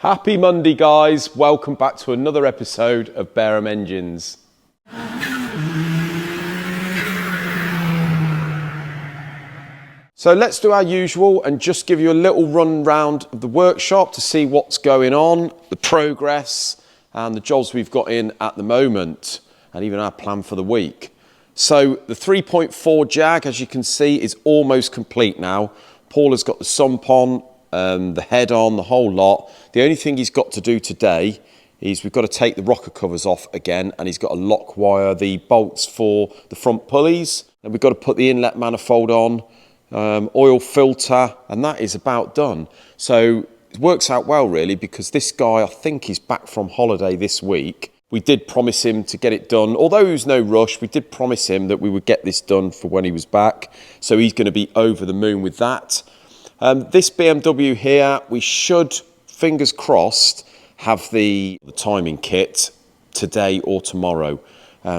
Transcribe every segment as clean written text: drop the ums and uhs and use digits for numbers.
Happy Monday, guys. Welcome back to another episode of Bareham Engines. So let's do our usual and just give you a little run round of the workshop to see what's going on, the progress and the jobs we've got in at the moment and even our plan for the week. So the 3.4 Jag, as you can see, is almost complete now. Paul has got the sump on, the head on, the whole lot. The only thing he's got to do today is we've got to take the rocker covers off again, and he's got to lock wire the bolts for the front pulleys, and we've got to put the inlet manifold on, oil filter, and that is about done. So it works out well really, because this guy, I think he's back from holiday this week. We did promise him to get it done, although there was no rush. We did promise him that we would get this done for when he was back, so he's going to be over the moon with that. This BMW here, we should, fingers crossed, have the timing kit today or tomorrow.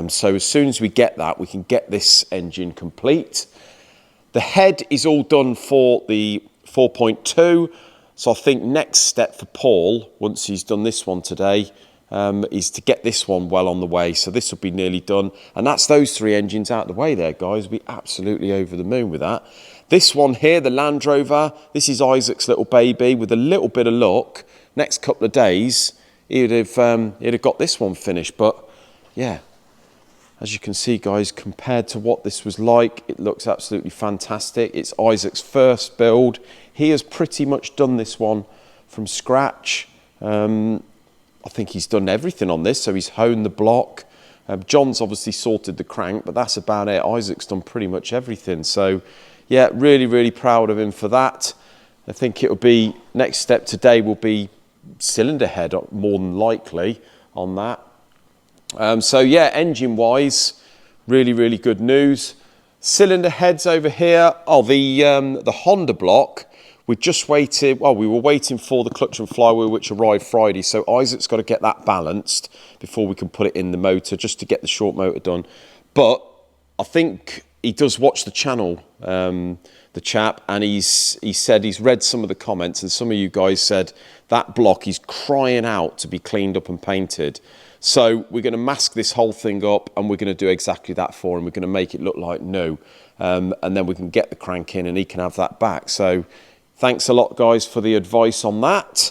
So as soon as we get that, we can get this engine complete. The head is all done for the 4.2. So I think next step for Paul, once he's done this one today, is to get this one well on the way. So this will be nearly done. And that's those three engines out of the way there, guys. We'll be absolutely over the moon with that. This one here, the Land Rover, this is Isaac's little baby. With a little bit of luck, next couple of days, he'd have got this one finished. But yeah, as you can see, guys, compared to what this was like, it looks absolutely fantastic. It's Isaac's first build. He has pretty much done this one from scratch. I think he's done everything on this. So he's honed the block. John's obviously sorted the crank, but that's about it. Isaac's done pretty much everything. So yeah, really, really proud of him for that. I think it'll be, next step today will be cylinder head, more than likely, on that. So yeah, engine-wise, really, really good news. Cylinder heads over here. Oh, the Honda block, we just waited, well, we were waiting for the clutch and flywheel, which arrived Friday. So Isaac's got to get that balanced before we can put it in the motor, just to get the short motor done. But I think he does watch the channel, the chap, and he said he's read some of the comments, and some of you guys said that block is crying out to be cleaned up and painted. So we're going to mask this whole thing up, and we're going to do exactly that for him. We're going to make it look like new, and then we can get the crank in and he can have that back. So thanks a lot, guys, for the advice on that.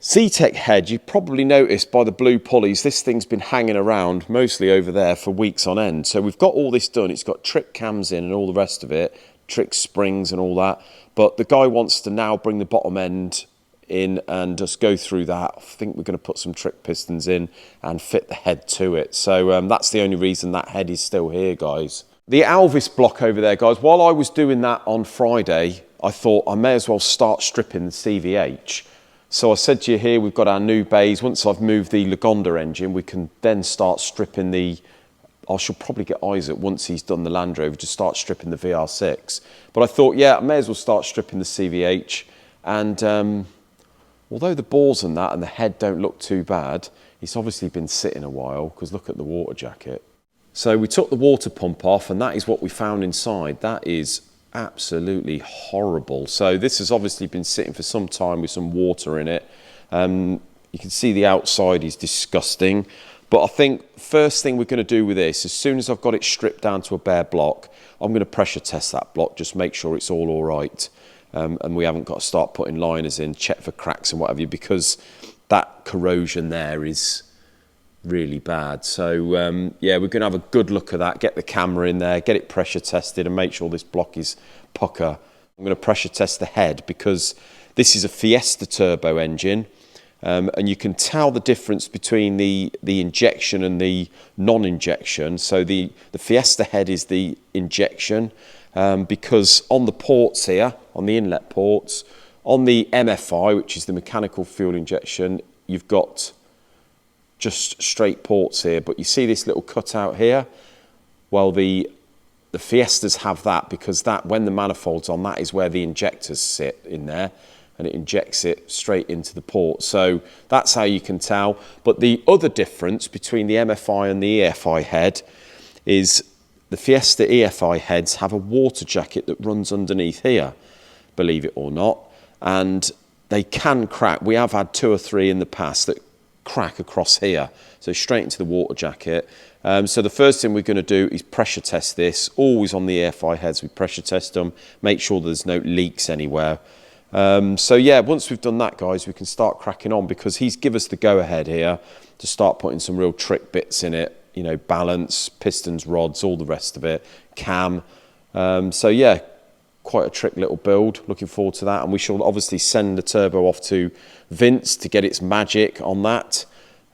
CTEC head, you probably noticed by the blue pulleys, this thing's been hanging around mostly over there for weeks on end. So we've got all this done. It's got trick cams in and all the rest of it, trick springs and all that. But the guy wants to now bring the bottom end in and just go through that. I think we're going to put some trick pistons in and fit the head to it. So that's the only reason that head is still here, guys. The Alvis block over there, guys, while I was doing that on Friday, I thought I may as well start stripping the CVH. So I said to you here, we've got our new bays. Once I've moved the Lagonda engine, we can then start stripping the, I should probably get Isaac, once he's done the Land Rover, to start stripping the VR6. But I thought, yeah, I may as well start stripping the CVH. And although the bores and that and the head don't look too bad, it's obviously been sitting a while, because look at the water jacket. So we took the water pump off, and that is what we found inside. That is absolutely horrible. So this has obviously been sitting for some time with some water in it. You can see the outside is disgusting, but I think first thing we're going to do with this, as soon as I've got it stripped down to a bare block, I'm going to pressure test that block, just make sure it's all right, and we haven't got to start putting liners in, check for cracks and whatever, because that corrosion there is really bad. So yeah, we're going to have a good look at that, get the camera in there, get it pressure tested and make sure this block is pucker. I'm going to pressure test the head, because this is a Fiesta turbo engine, and you can tell the difference between the injection and the non-injection. So the Fiesta head is the injection, because on the ports here, on the inlet ports, on the MFI, which is the mechanical fuel injection, you've got just straight ports here, but you see this little cutout here? Well, the Fiestas have that, because that, when the manifold's on, that is where the injectors sit in there, and it injects it straight into the port. So that's how you can tell. But the other difference between the MFI and the EFI head is the Fiesta EFI heads have a water jacket that runs underneath here, believe it or not, and they can crack. We have had 2 or 3 in the past that crack across here, so straight into the water jacket. So the first thing we're going to do is pressure test this. Always on the EFI heads, we pressure test them, make sure there's no leaks anywhere. So yeah, once we've done that, guys, we can start cracking on, because he's give us the go-ahead here to start putting some real trick bits in it, you know, balance, pistons, rods, all the rest of it, cam. So yeah, quite a trick little build. Looking forward to that, and we shall obviously send the turbo off to Vince to get its magic on that.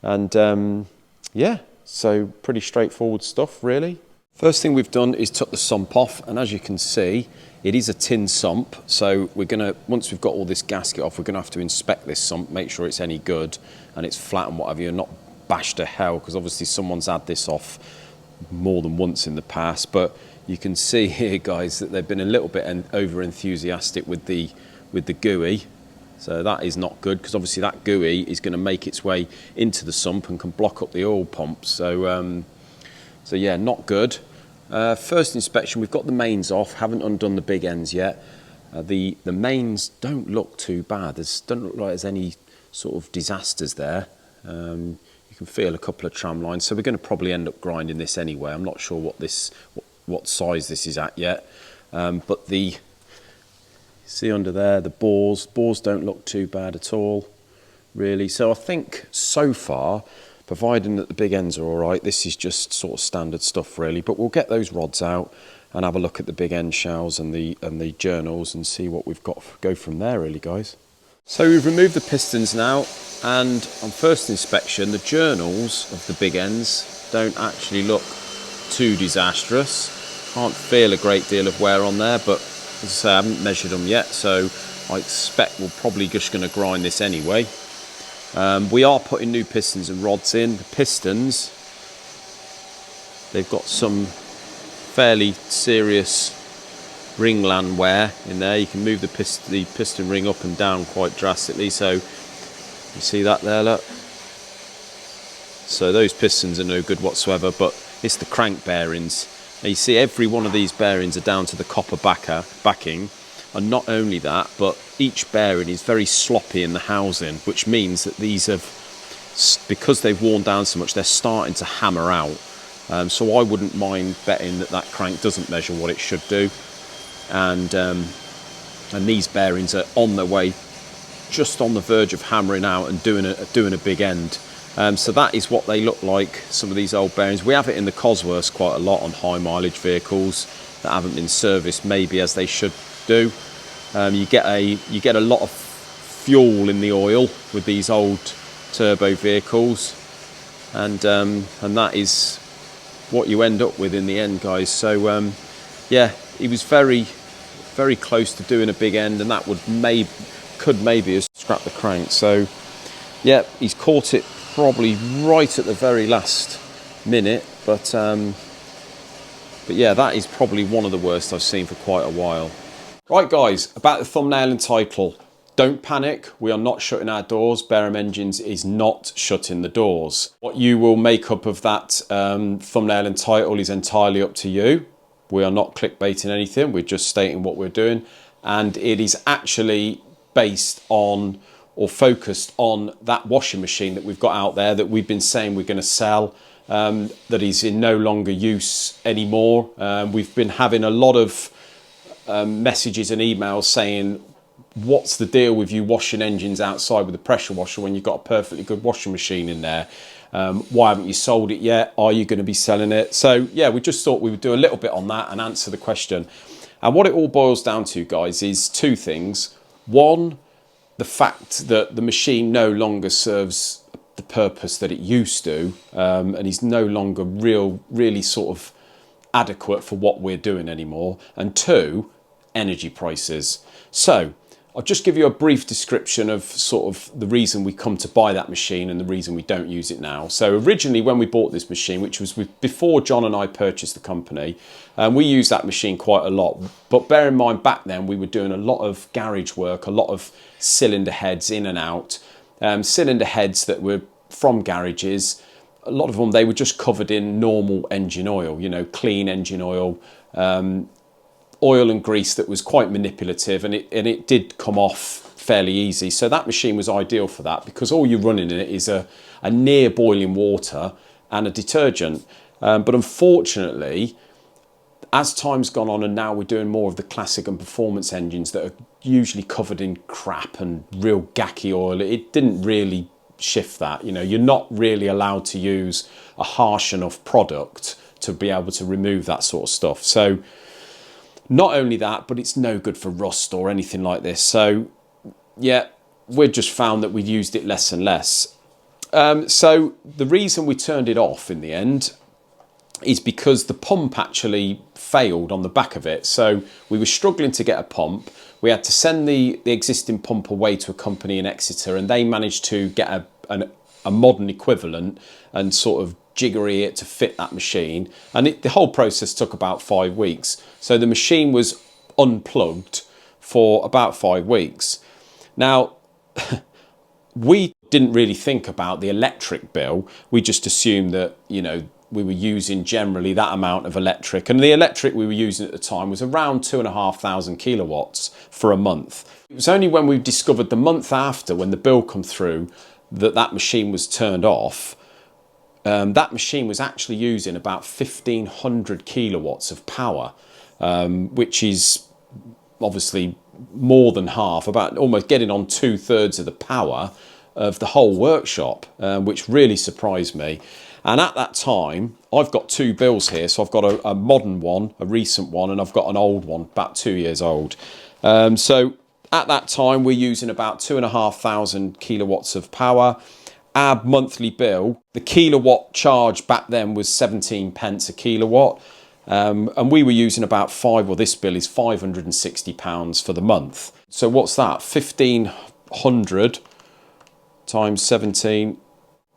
And yeah, so pretty straightforward stuff, really. First thing we've done is took the sump off, and as you can see, it is a tin sump. So we're gonna, once we've got all this gasket off, we're gonna have to inspect this sump, make sure it's any good and it's flat and whatever, you're not bashed to hell, because obviously someone's had this off more than once in the past. But you can see here, guys, that they've been a little bit over enthusiastic with the GUI. So that is not good, because obviously that GUI is going to make its way into the sump and can block up the oil pump. So, so yeah, not good. First inspection, we've got the mains off, haven't undone the big ends yet. The mains don't look too bad. Doesn't look like there's any sort of disasters there. You can feel a couple of tram lines, so we're going to probably end up grinding this anyway. I'm not sure what size this is at yet, but the see under there, the bores don't look too bad at all, really. So I think so far, providing that the big ends are all right, this is just sort of standard stuff, really. But we'll get those rods out and have a look at the big end shells and the journals and see what we've got. Go from there, really, guys. So we've removed the pistons now, and on first inspection, the journals of the big ends don't actually look too disastrous. Can't feel a great deal of wear on there, but as I say, I haven't measured them yet, so I expect we're probably just going to grind this anyway. We are putting new pistons and rods in. The pistons, they've got some fairly serious ringland wear in there. You can move the piston ring up and down quite drastically, so you see that there, look. So those pistons are no good whatsoever, but it's the crank bearings. Now you see every one of these bearings are down to the copper backing, and not only that, but each bearing is very sloppy in the housing, which means that these have, because they've worn down so much, they're starting to hammer out. So I wouldn't mind betting that that crank doesn't measure what it should do, and these bearings are on their way, just on the verge of hammering out and doing a big end. So that is what they look like, some of these old bearings. We have it in the Cosworths quite a lot on high mileage vehicles that haven't been serviced maybe as they should do. You get a lot of fuel in the oil with these old turbo vehicles, and that is what you end up with in the end, guys. So yeah, he was very close to doing a big end, and that could maybe have scrapped the crank. So yeah, he's caught it probably right at the very last minute, but yeah, that is probably one of the worst I've seen for quite a while. Right, guys, about the thumbnail and title. Don't panic, we are not shutting our doors. Barham Engines is not shutting the doors. What you will make up of that thumbnail and title is entirely up to you. We are not clickbaiting anything, we're just stating what we're doing, and it is actually based on or focused on that washing machine that we've got out there that we've been saying we're going to sell, that is in no longer use anymore. We've been having a lot of messages and emails saying, what's the deal with you washing engines outside with a pressure washer when you've got a perfectly good washing machine in there? Why haven't you sold it yet? Are you going to be selling it? So yeah, we just thought we would do a little bit on that and answer the question. And what it all boils down to, guys, is two things. One, the fact that the machine no longer serves the purpose that it used to, and is no longer really sort of adequate for what we're doing anymore. And two, energy prices. So I'll just give you a brief description of sort of the reason we come to buy that machine and the reason we don't use it now. So originally when we bought this machine, which was before John and I purchased the company, we used that machine quite a lot. But bear in mind, back then we were doing a lot of garage work, a lot of cylinder heads in and out, cylinder heads that were from garages. A lot of them, they were just covered in normal engine oil, you know, clean engine oil, oil and grease that was quite manipulative, and it did come off fairly easy. So that machine was ideal for that, because all you're running in it is a near boiling water and a detergent. But unfortunately, as time's gone on and now we're doing more of the classic and performance engines that are usually covered in crap and real gacky oil, it didn't really shift that. You know, you're not really allowed to use a harsh enough product to be able to remove that sort of stuff. So not only that, but it's no good for rust or anything like this. So yeah, we've just found that we've used it less and less. So the reason we turned it off in the end is because the pump actually failed on the back of it. So we were struggling to get a pump. We had to send the existing pump away to a company in Exeter, and they managed to get a modern equivalent and sort of jiggery it to fit that machine. And the whole process took about 5 weeks. So the machine was unplugged for about 5 weeks. Now, we didn't really think about the electric bill. We just assumed that, you know, we were using generally that amount of electric, and the electric we were using at the time was around 2,500 kilowatts for a month. It was only when we discovered the month after, when the bill come through, that machine was turned off. That machine was actually using about 1,500 kilowatts of power, which is obviously more than half, about almost getting on 2/3 of the power of the whole workshop, which really surprised me. And at that time, I've got 2 bills here. So I've got a modern one, a recent one, and I've got an old one, about 2 years old. So at that time, we're using about 2,500 kilowatts of power. Our monthly bill, the kilowatt charge back then was 17 pence a kilowatt. And we were using about this bill is £560 for the month. So what's that? 1,500 times 17.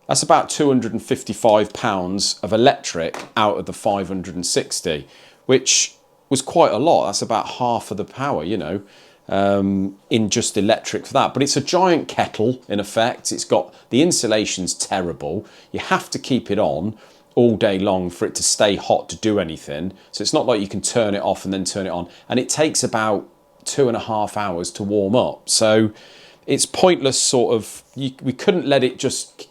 That's about £255 of electric out of the 560, which was quite a lot. That's about half of the power, you know, in just electric for that. But it's a giant kettle, in effect. It's got, the insulation's terrible. You have to keep it on all day long for it to stay hot to do anything. So it's not like you can turn it off and then turn it on. And it takes about 2.5 hours to warm up. So it's pointless sort of, we couldn't let it just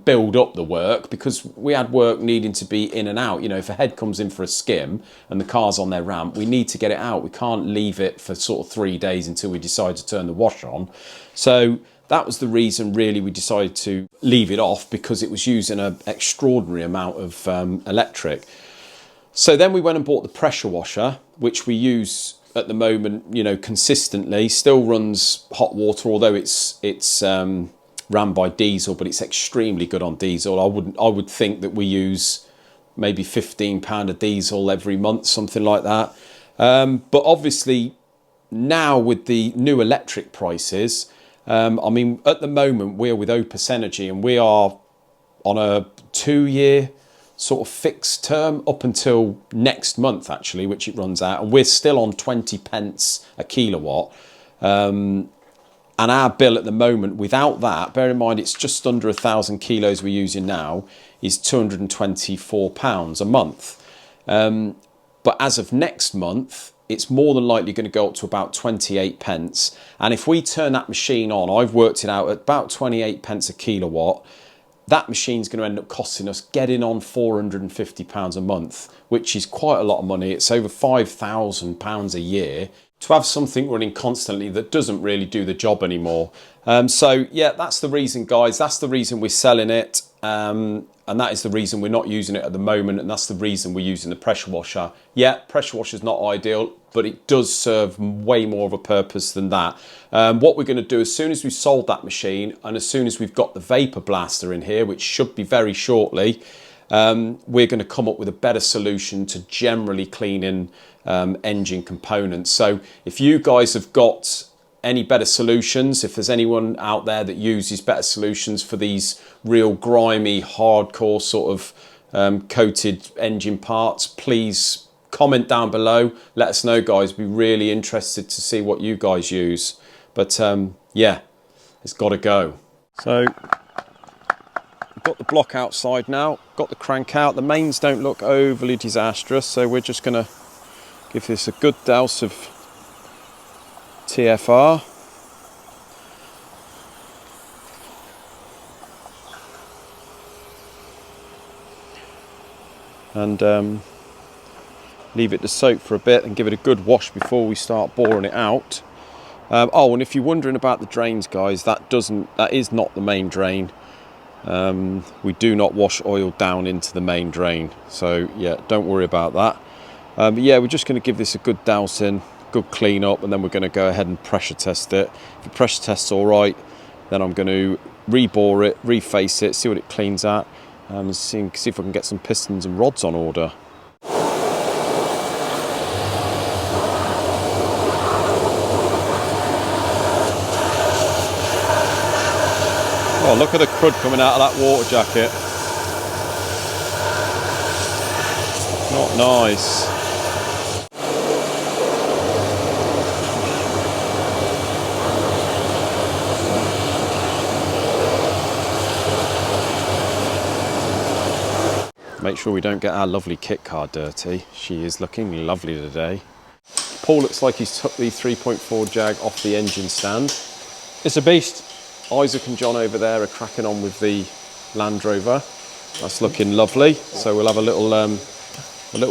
build up the work, because we had work needing to be in and out. You know, if a head comes in for a skim and the car's on their ramp, we need to get it out. We can't leave it for sort of 3 days until we decide to turn the wash on. So that was the reason really we decided to leave it off, because it was using an extraordinary amount of electric. So then we went and bought the pressure washer, which we use at the moment, you know, consistently. Still runs hot water, although it's ran by diesel, but it's extremely good on diesel. I would think that we use maybe £15 of diesel every month, something like that. But obviously now with the new electric prices, I mean, at the moment we're with Opus Energy, and we are on a 2-year sort of fixed term up until next month actually, which it runs out, and we're still on 20 pence a kilowatt. And our bill at the moment, without that, bear in mind it's just under 1,000 kilos we're using now, is £224 a month. But as of next month, it's more than likely going to go up to about 28 pence. And if we turn that machine on, I've worked it out at about 28 pence a kilowatt, that machine's going to end up costing us getting on £450 a month, which is quite a lot of money. It's over £5,000 a year to have something running constantly that doesn't really do the job anymore. So yeah, that's the reason, guys. That's the reason we're selling it. And that is the reason we're not using it at the moment. And that's the reason we're using the pressure washer. Yeah, pressure washer is not ideal, but it does serve way more of a purpose than that. What we're going to do, as soon as we've sold that machine, and as soon as we've got the vapor blaster in here, which should be very shortly, we're going to come up with a better solution to generally cleaning engine components. So if you guys have got any better solutions, if there's anyone out there that uses better solutions for these real grimy, hardcore sort of coated engine parts, please comment down below. Let us know, guys. We'd be really interested to see what you guys use. But yeah, it's got to go. So we've got the block outside now, got the crank out. The mains don't look overly disastrous, so we're just going to give this a good douse of TFR. and leave it to soak for a bit and give it a good wash before we start boring it out. Oh, and if you're wondering about the drains, guys, that is not the main drain. We do not wash oil down into the main drain, so yeah, don't worry about that. But yeah, we're just going to give this a good dousing, good clean up, and then we're going to go ahead and pressure test it. If the pressure test's all right, then I'm going to rebore it, reface it, see what it cleans at, and see if I can get some pistons and rods on order. Oh, look at the crud coming out of that water jacket. Not nice. Make sure we don't get our lovely kit car dirty. She is looking lovely today. Paul looks like he's took the 3.4 Jag off the engine stand. It's a beast. Isaac and John over there are cracking on with the Land Rover. That's looking lovely. So we'll have a little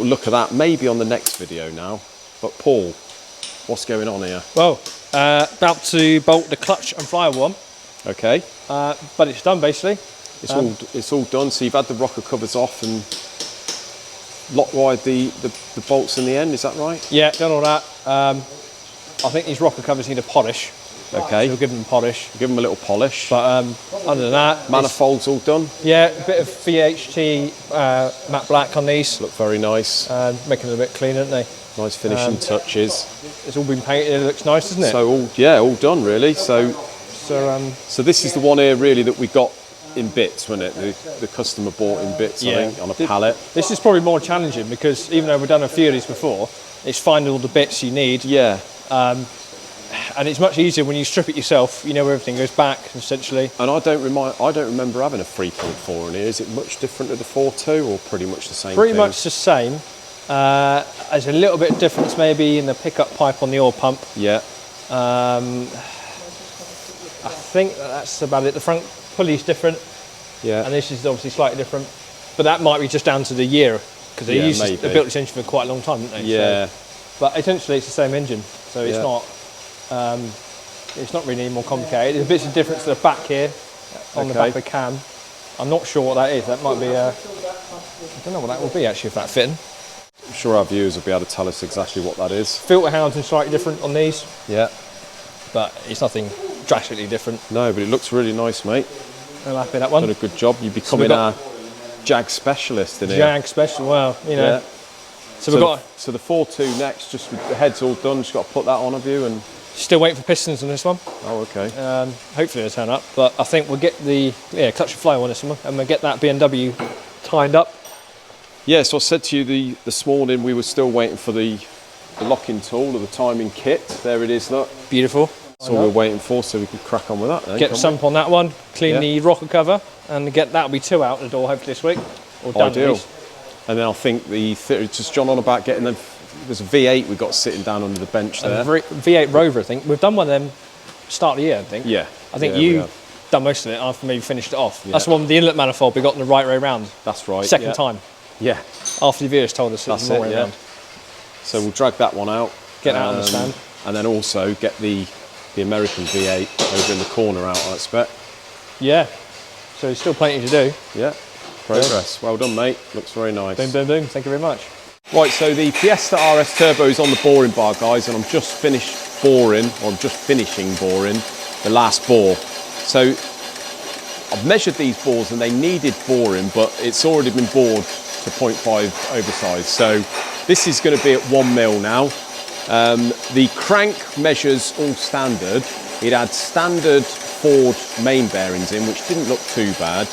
look at that maybe on the next video now. But Paul, what's going on here? Well, about to bolt the clutch and flywheel one. Okay. But it's done basically. It's all done. So you've had the rocker covers off and lock wired the bolts in the end. Is that right? Yeah, done all that. I think these rocker covers need a polish. Okay. So we'll give them a polish. Give them a little polish. But other than that, manifolds all done. Yeah, a bit of VHT matte black on these. Look very nice. Making them a bit clean, aren't they? Nice finishing touches. It's all been painted. It looks nice, doesn't it? So all done really. So this is the one here really that we got in bits, wasn't it? The customer bought in bits, I think, on a pallet. This is probably more challenging because even though we've done a few of these before, it's finding all the bits you need. Yeah. And it's much easier when you strip it yourself. You know where everything goes back, essentially. And I don't remember having a 3.4 in here. Is it much different to the 4.2 or pretty much the same? Pretty much the same. There's a little bit of difference maybe in the pickup pipe on the oil pump. Yeah. I think that's about it. The front pulley's different. Yeah. And this is obviously slightly different. But that might be just down to the year because they built this engine for quite a long time, didn't they? Yeah. So, but essentially it's the same engine, so it's not. It's not really any more complicated. There's a bit of difference to the back here, on the back of the cam. I'm not sure what that is. That might be I don't know what that will be actually, if that's fitting. I'm sure our viewers will be able to tell us exactly what that is. Filter housing slightly different on these. Yeah. But it's nothing drastically different. No, but it looks really nice, mate. I'm happy with that one. Done a good job. You're becoming our Jag specialist in here. Jag special, well, you know. Yeah. So we've got... So the 4.2 next, just with the head's all done, just got to put that on, have you? And still waiting for pistons on this one. Oh, okay. Hopefully they'll turn up, but I think we'll get the clutch and flywheel on this one, and we'll get that BMW tied up. Yeah, so I said to you this morning we were still waiting for the locking tool or the timing kit. There it is, look. Beautiful. That's all we're waiting for, so we can crack on with that then. Get the sump on that one, clean the rocker cover, and get that'll be 2 out the door hopefully this week. Or done. Ideal. And then I think just John on about getting them. There's a V8 we've got sitting down under the bench there. V8 Rover, I think. We've done one of them start of the year, I think. Yeah. I think you've done most of it. I've maybe finished it off. Yeah. That's the one with the inlet manifold we got in the right way round. That's right. Second time. Yeah. After the viewers told us that's it was more way round. So we'll drag that one out. Get out on the stand. And then also get the American V8 over in the corner out, I expect. Yeah. So there's still plenty to do. Yeah. Progress. Well done, mate. Looks very nice. Boom, boom, boom. Thank you very much. Right, so the Fiesta RS Turbo is on the boring bar, guys, and I'm just finishing boring the last bore. So I've measured these bores and they needed boring, but it's already been bored to 0.5 oversized. So this is going to be at 1 mil now. The crank measures all standard. It had standard Ford main bearings in, which didn't look too bad.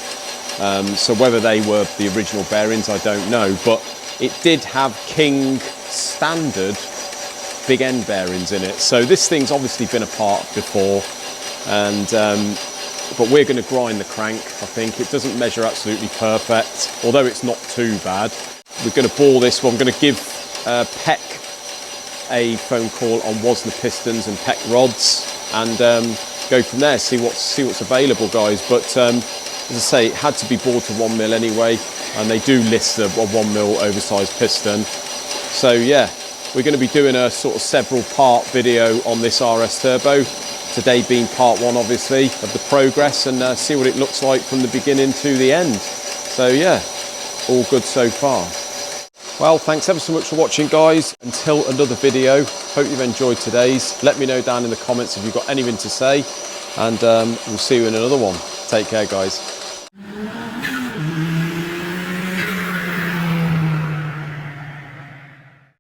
So whether they were the original bearings, I don't know, but it did have King standard big end bearings in it. So this thing's obviously been apart before, and but we're going to grind the crank. I think it doesn't measure absolutely perfect, although it's not too bad. We're going to bore this one. I'm going to give Peck a phone call on Wasner pistons and Peck rods, and go from there. See what's available, guys. But as I say, it had to be bored to 1 mil anyway. and they do list a 1mm oversized piston. So yeah, we're going to be doing a sort of several part video on this RS Turbo, today being part 1 obviously of the progress, and see what it looks like from the beginning to the end. So yeah, all good so far. Well, thanks ever so much for watching, guys. Until another video, hope you've enjoyed today's. Let me know down in the comments if you've got anything to say, and we'll see you in another one. Take care, guys.